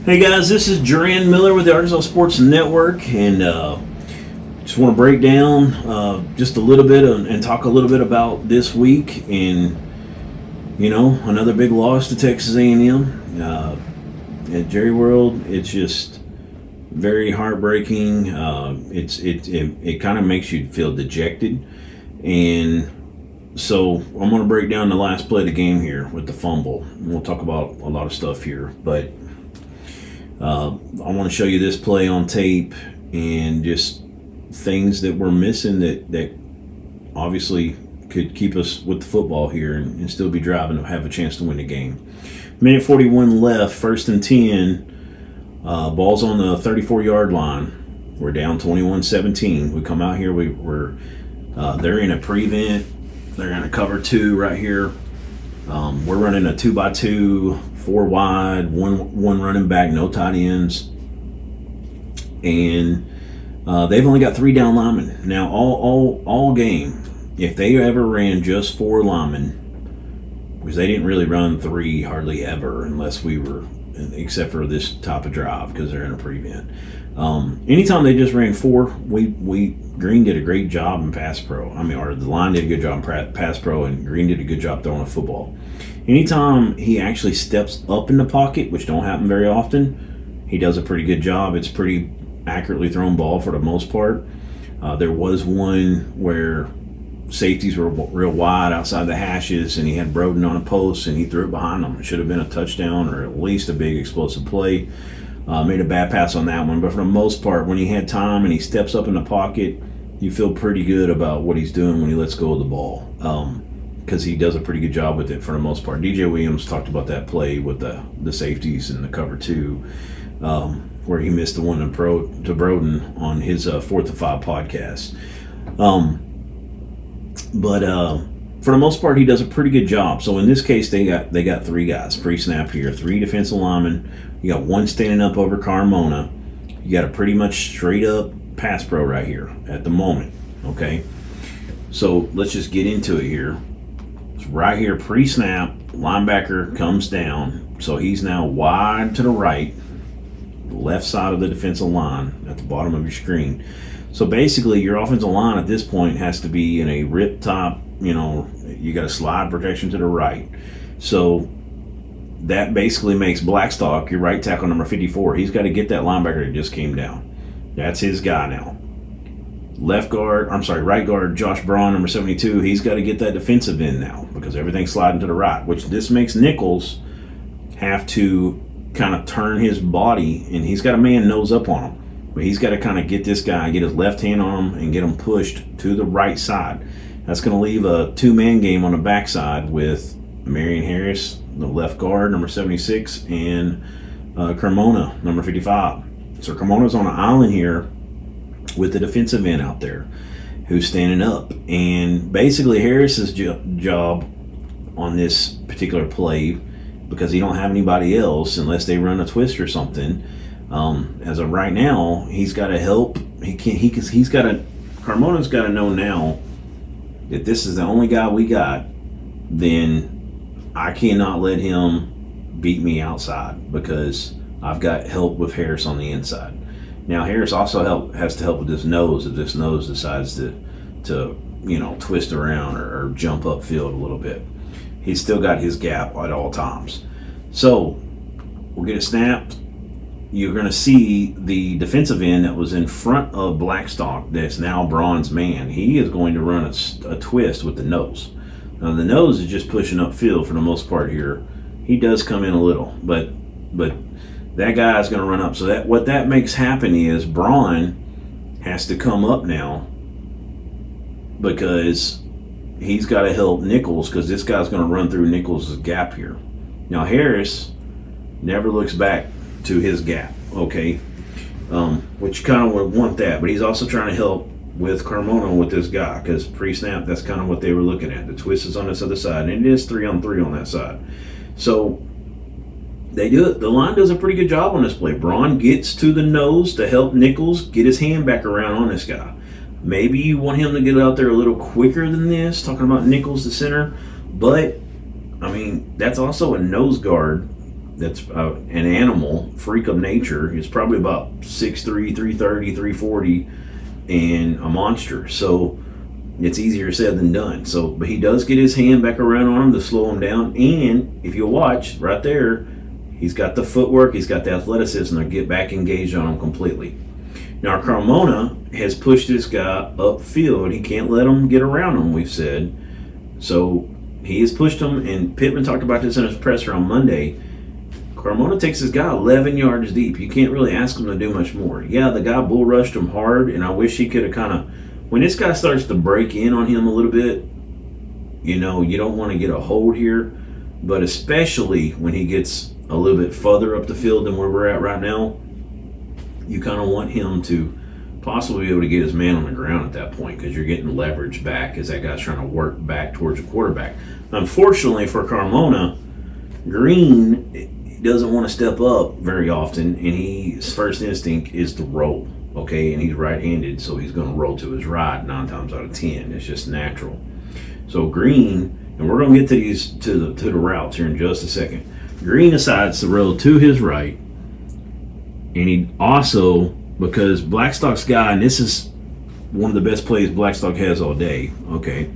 Hey guys, this is Jaran Miller with the Arkansas Sports Network, and just want to break down just a little bit and talk a little bit about this week. And another big loss to Texas A&M at Jerry World. It's just very heartbreaking. It kind of makes you feel dejected, and so I'm going to break down the last play of the game here with the fumble. We'll talk about a lot of stuff here, but I want to show you this play on tape and just things that we're missing that obviously could keep us with the football here and still be driving to have a chance to win the game. Minute 41 left, 1st and 10. Ball's on the 34-yard line. We're down 21-17. We come out here. They're in a prevent. They're in a cover 2 right here. We're running a 2x2. 4 wide, one running back, no tight ends, and they've only got 3 down linemen. Now, all game, if they ever ran just 4 linemen, because they didn't really run 3 hardly ever, except for this type of drive because they're in a prevent. Anytime they just ran 4, Green did a great job in pass pro. Or the line did a good job in pass pro, and Green did a good job throwing a football. Anytime he actually steps up in the pocket, which don't happen very often, he does a pretty good job. It's pretty accurately thrown ball for the most part. There was one where safeties were real wide outside the hashes, and he had Broden on a post, and he threw it behind him. It should have been a touchdown or at least a big explosive play. Made a bad pass on that one, but for the most part, when he had time and he steps up in the pocket, you feel pretty good about what he's doing when he lets go of the ball, because he does a pretty good job with it for the most part. DJ Williams talked about that play with the safeties and the cover 2, where he missed the one to Broden on his 4th and 5 podcast. But for the most part, he does a pretty good job. So in this case, they got 3 guys pre-snap here, 3 defensive linemen. You got 1 standing up over Carmona. You got a pretty much straight up pass pro right here at the moment. Okay, so let's just get into it here. It's right here pre-snap. Linebacker comes down, so he's now wide to the right, left side of the defensive line at the bottom of your screen. So basically, your offensive line at this point has to be in a rip top. You got a slide protection to the right. So that basically makes Blackstock your right tackle number 54. He's got to get that linebacker that just came down. That's his guy now. Right guard Josh Braun, number 72. He's got to get that defensive end now because everything's sliding to the right, which this makes Nichols have to kind of turn his body, and he's got a man nose up on him. But he's got to kind of get this guy, get his left hand on him, and get him pushed to the right side. That's going to leave a 2-man game on the backside with Marion Harris, the left guard, number 76, and Carmona, number 55. So Carmona's on an island here with the defensive end out there who's standing up. And basically Harris's job on this particular play, because he don't have anybody else unless they run a twist or something, as of right now, he's got to help. Carmona's got to know now that this is the only guy we got, then I cannot let him beat me outside because I've got help with Harris on the inside. Now Harris also has to help with this nose if this nose decides to twist around or jump upfield a little bit. He's still got his gap at all times. So we'll get it snapped. You're going to see the defensive end that was in front of Blackstock that's now Braun's man. He is going to run a twist with the nose. Now the nose is just pushing upfield for the most part here. He does come in a little, but that guy is going to run up. So what that makes happen is Braun has to come up now because he's got to help Nichols, because this guy's going to run through Nichols' gap here. Now Harris never looks back to his gap, okay, which kind of would want that, but he's also trying to help with Carmona with this guy, because pre-snap, that's kind of what they were looking at. The twist is on this other side, and it is 3-on-3 on that side. So they do it. The line does a pretty good job on this play. Braun gets to the nose to help Nichols get his hand back around on this guy. Maybe you want him to get out there a little quicker than this, talking about Nichols, the center, but I mean, that's also a nose guard that's an animal, freak of nature. He's probably about 6'3", 330, 340, and a monster. So it's easier said than done. So, but he does get his hand back around on him to slow him down. And if you watch right there, he's got the footwork, he's got the athleticism to get back engaged on him completely. Now, Carmona has pushed this guy upfield. He can't let him get around him, we've said. So he has pushed him, and Pittman talked about this in his presser on Monday. Carmona takes his guy 11 yards deep. You can't really ask him to do much more. Yeah, the guy bull rushed him hard, and I wish he could have kind of, when this guy starts to break in on him a little bit, you don't want to get a hold here, but especially when he gets a little bit further up the field than where we're at right now, you kind of want him to possibly be able to get his man on the ground at that point, because you're getting leverage back as that guy's trying to work back towards the quarterback. Unfortunately for Carmona, Green doesn't want to step up very often, and his first instinct is to roll, okay? And he's right-handed, so he's going to roll to his right 9 times out of 10. It's just natural. So Green, and we're going to get to these to the routes here in just a second. Green decides to roll to his right, and he also, because Blackstock's guy, and this is one of the best plays Blackstock has all day, okay?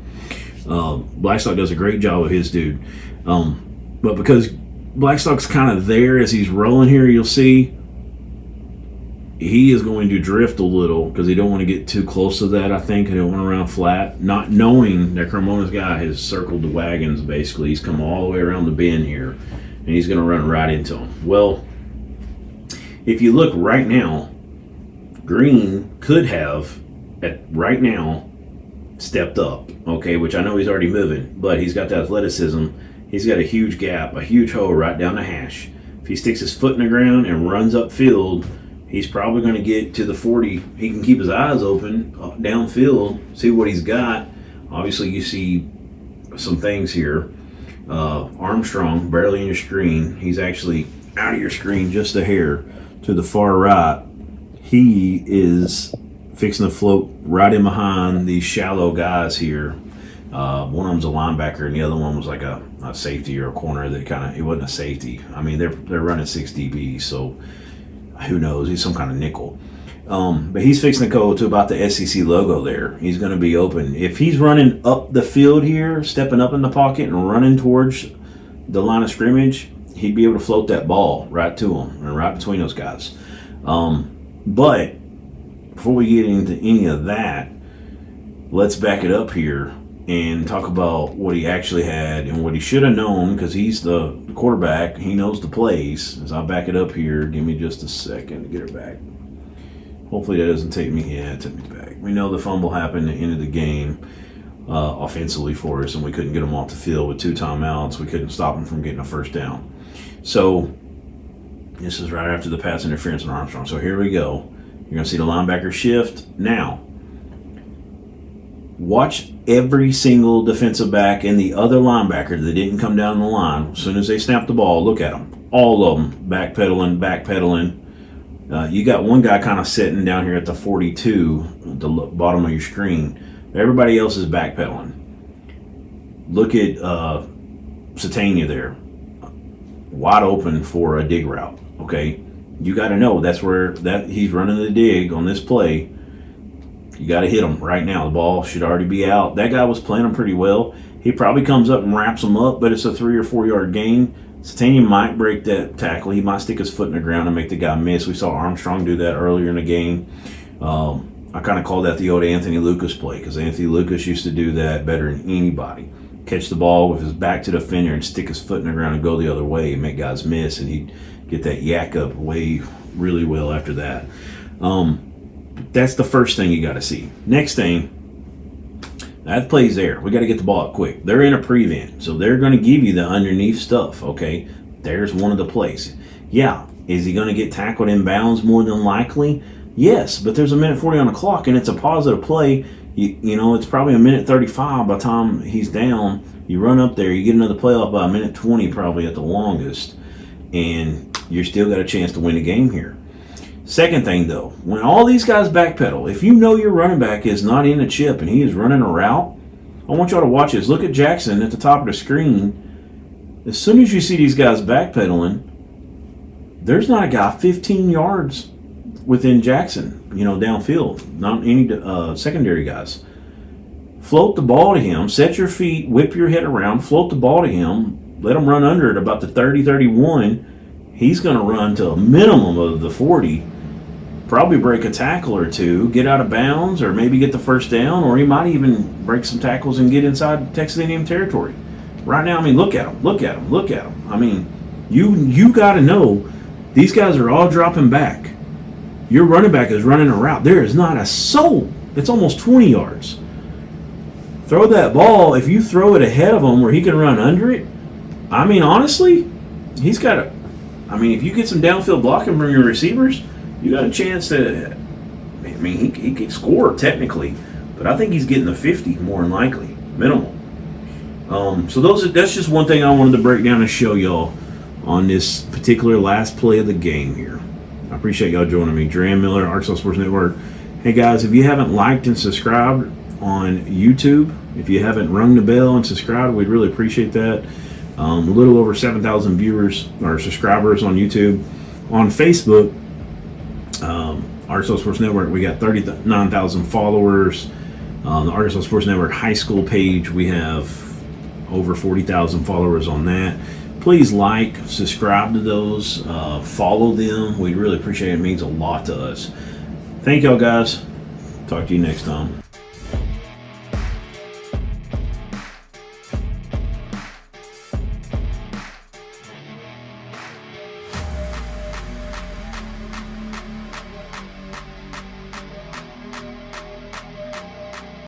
Blackstock does a great job of his dude. But because Blackstock's kind of there as he's rolling here, you'll see he is going to drift a little because he don't want to get too close to that, I think. He don't want to run flat, not knowing that Carmona's guy has circled the wagons, basically. He's come all the way around the bend here, and he's going to run right into him. Well, if you look right now, Green could have, right now, stepped up, okay, which I know he's already moving, but he's got the athleticism. He's got a huge gap, a huge hole right down the hash. If he sticks his foot in the ground and runs upfield, he's probably going to get to the 40. He can keep his eyes open downfield, see what he's got. Obviously, you see some things here. Armstrong, barely in your screen. He's actually out of your screen just a hair to the far right. He is fixing to float right in behind these shallow guys here. One of them's a linebacker, and the other one was like a safety or a corner that kind of, it wasn't a safety. I mean, they're running 6 DB, so who knows? He's some kind of nickel. But he's fixing to go to about the SEC logo there. He's going to be open. If he's running up the field here, stepping up in the pocket and running towards the line of scrimmage, he'd be able to float that ball right to him and right between those guys. But before we get into any of that, let's back it up here and talk about what he actually had and what he should have known, because he's the quarterback. He knows the plays. As I back it up here, give me just a second to get it back. Hopefully that doesn't take me. Yeah, it took me back. We know the fumble happened at the end of the game offensively for us, and we couldn't get him off the field with 2 timeouts. We couldn't stop him from getting a first down. So this is right after the pass interference on Armstrong. So here we go. You're going to see the linebacker shift. Now, watch every single defensive back and the other linebacker that didn't come down the line. As soon as they snap the ball, look at them. All of them backpedaling. You got one guy kind of sitting down here at the 42, at the bottom of your screen. Everybody else is backpedaling. Look at Satania there. Wide open for a dig route, okay? You got to know that's where he's running the dig on this play. You got to hit him right now. The ball should already be out. That guy was playing him pretty well. He probably comes up and wraps him up, but it's a 3 or 4 yard gain. Satania might break that tackle. He might stick his foot in the ground and make the guy miss. We saw Armstrong do that earlier in the game. I kind of call that the old Anthony Lucas play, because Anthony Lucas used to do that better than anybody. Catch the ball with his back to the defender and stick his foot in the ground and go the other way and make guys miss, and he'd get that yak up way really well after that. That's the first thing you got to see. Next thing, that play's there. We got to get the ball up quick. They're in a prevent, so they're going to give you the underneath stuff, okay? There's one of the plays. Yeah, is he going to get tackled in bounds more than likely? Yes, but there's a minute 40 on the clock, and it's a positive play. You know, it's probably a minute 35 by the time he's down. You run up there, you get another play off by a minute 20 probably at the longest, and you're still got a chance to win the game here. Second thing, though, when all these guys backpedal, if you know your running back is not in the chip and he is running a route, I want y'all to watch this. Look at Jackson at the top of the screen. As soon as you see these guys backpedaling, there's not a guy 15 yards within Jackson, downfield. Not any secondary guys. Float the ball to him, set your feet, whip your head around, float the ball to him, let him run under it about the 30, 31. He's going to run to a minimum of the 40, probably break a tackle or two, get out of bounds, or maybe get the first down, or he might even break some tackles and get inside Texas A&M territory. Right now, I mean, look at him, look at him, look at him. I mean, you got to know these guys are all dropping back. Your running back is running a route. There is not a soul. It's almost 20 yards. Throw that ball. If you throw it ahead of him where he can run under it, I mean, honestly, he's got a. I mean, if you get some downfield blocking from your receivers, you got a chance to. I mean, he could score technically, but I think he's getting the 50 more than likely, minimal. So that's just one thing I wanted to break down and show y'all on this particular last play of the game here. I appreciate y'all joining me. Jaran Miller, Arkansas Sports Network. Hey guys, if you haven't liked and subscribed on YouTube, if you haven't rung the bell and subscribed, we'd really appreciate that. A little over 7,000 viewers or subscribers on YouTube. On Facebook, Arkansas Sports Network, we got 39,000 followers. The Arkansas Sports Network high school page, we have over 40,000 followers on that. Please like, subscribe to those, follow them. We'd really appreciate it. It means a lot to us. Thank y'all guys. Talk to you next time.